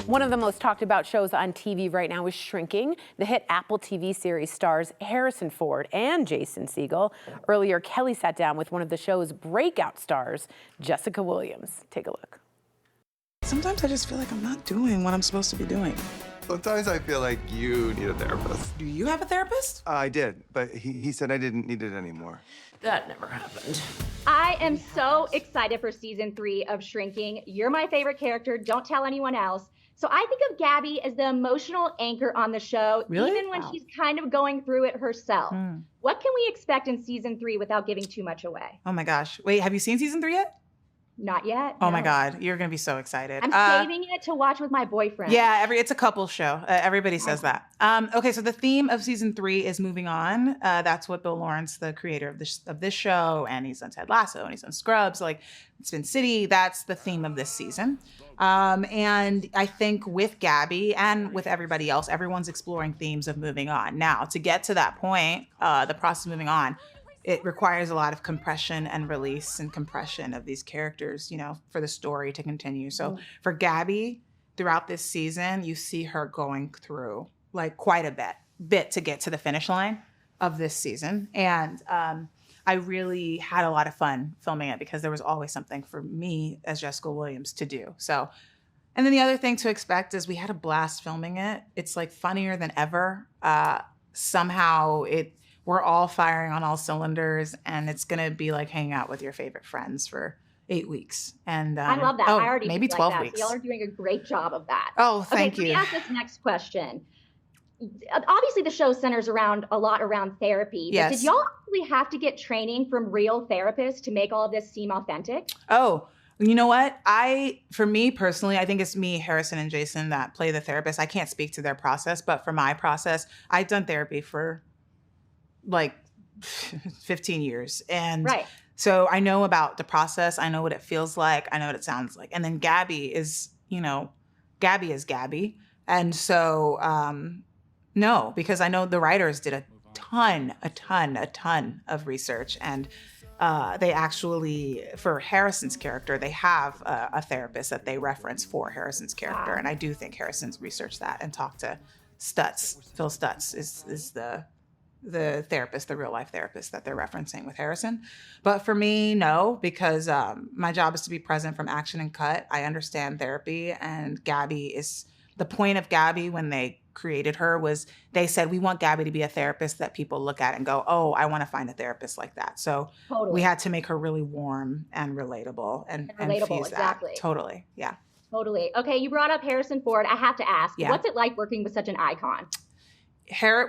One of the most talked about shows on TV right now is Shrinking. The hit Apple TV series stars Harrison Ford and Jason Segel. Earlier, Kelly sat down with one of the show's breakout stars, Jessica Williams. Take a look. Sometimes I just feel like I'm not doing what I'm supposed to be doing. Sometimes I feel like you need a therapist. Do you have a therapist? I did, but he said I didn't need it anymore. That never happened. I am so excited for season 3 of Shrinking. You're my favorite character. Don't tell anyone else. So I think of Gabby as the emotional anchor on the show, Really? even when she's kind of going through it herself. What can we expect in season 3 without giving too much away? Oh my gosh. Wait, have you seen season 3 yet? Not yet. Oh my no. God, you're gonna be so excited. I'm saving it to watch with my boyfriend. Yeah, it's a couple show. Everybody says that. Okay, so the theme of season 3 is moving on. That's what Bill Lawrence, the creator of this show, and he's on Ted Lasso, and he's on Scrubs, like Spin City. That's the theme of this season. And I think with Gabby and with everybody else, everyone's exploring themes of moving on. Now, to get to that point, the process of moving on, it requires a lot of compression and release and compression of these characters, for the story to continue. So for Gabby, throughout this season, you see her going through like quite a bit to get to the finish line of this season. And I really had a lot of fun filming it because there was always something for me as Jessica Williams to do. So, and then the other thing to expect is we had a blast filming it. It's like funnier than ever. Somehow we're all firing on all cylinders, and it's gonna be like hanging out with your favorite friends for 8 weeks. And I love that. I already maybe feel 12 like that. weeks. So y'all are doing a great job of that. Oh, thank you. Let me ask this next question. Obviously, the show centers a lot around therapy. Yes. But did y'all actually have to get training from real therapists to make all of this seem authentic? Oh, you know what? For me personally, I think it's me, Harrison, and Jason that play the therapist. I can't speak to their process, but for my process, I've done therapy for like 15 years. And so I know about the process. I know what it feels like. I know what it sounds like. And then Gabby is Gabby. And so, no, because I know the writers did a ton of research. And they actually, for Harrison's character, they have a therapist that they reference for Harrison's character. Wow. And I do think Harrison's researched that and talked to Stutz. Phil Stutz is the therapist, the real life therapist that they're referencing with Harrison. But for me, no, because my job is to be present from action and cut. I understand therapy, and the point of Gabby when they created her was they said, we want Gabby to be a therapist that people look at and go, oh, I want to find a therapist like that. So we had to make her really warm and relatable and relatable, fuse exactly. that. Totally, yeah. Totally. Okay, you brought up Harrison Ford. I have to ask, what's it like working with such an icon?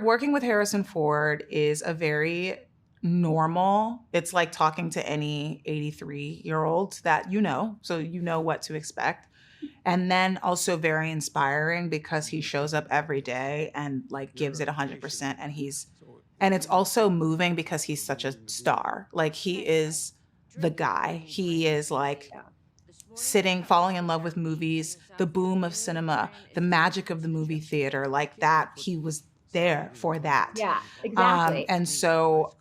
Working with Harrison Ford is a very normal, it's like talking to any 83-year-old that so you know what to expect. And then also very inspiring because he shows up every day and like gives it 100%. And it's also moving because he's such a star. Like he is the guy. He is like falling in love with movies, the boom of cinema, the magic of the movie theater, like that. He was there for that. Yeah, exactly. And so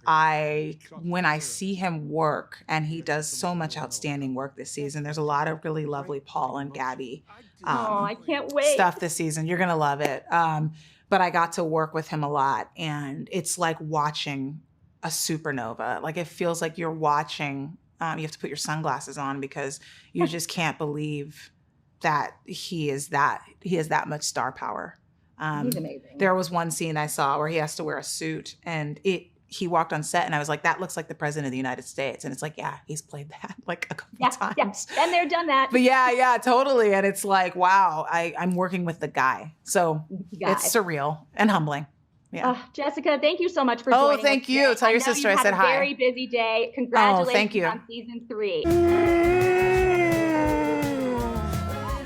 when I see him work, and he does so much outstanding work this season, there's a lot of really lovely Paul and Gabby I can't wait. stuff this season. You're going to love it. But I got to work with him a lot, and it's like watching a supernova. Like it feels like you're watching, you have to put your sunglasses on because you just can't believe that he has that much star power. He's amazing. There was one scene I saw where he has to wear a suit, and he walked on set, and I was like, that looks like the president of the United States. And it's like, yeah, he's played that like a couple times. Yeah, and they've done that. But yeah, totally. And it's like, wow, I'm working with the guy. So it's surreal and humbling. Yeah. Jessica, thank you so much for joining us. Oh, thank you. Tell your sister I said hi. You had a very busy day. Congratulations thank you. on season 3.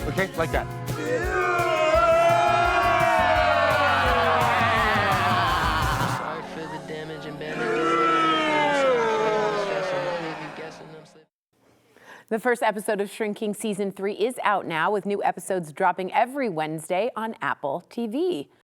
Okay, like that. The first episode of Shrinking Season 3 is out now, with new episodes dropping every Wednesday on Apple TV.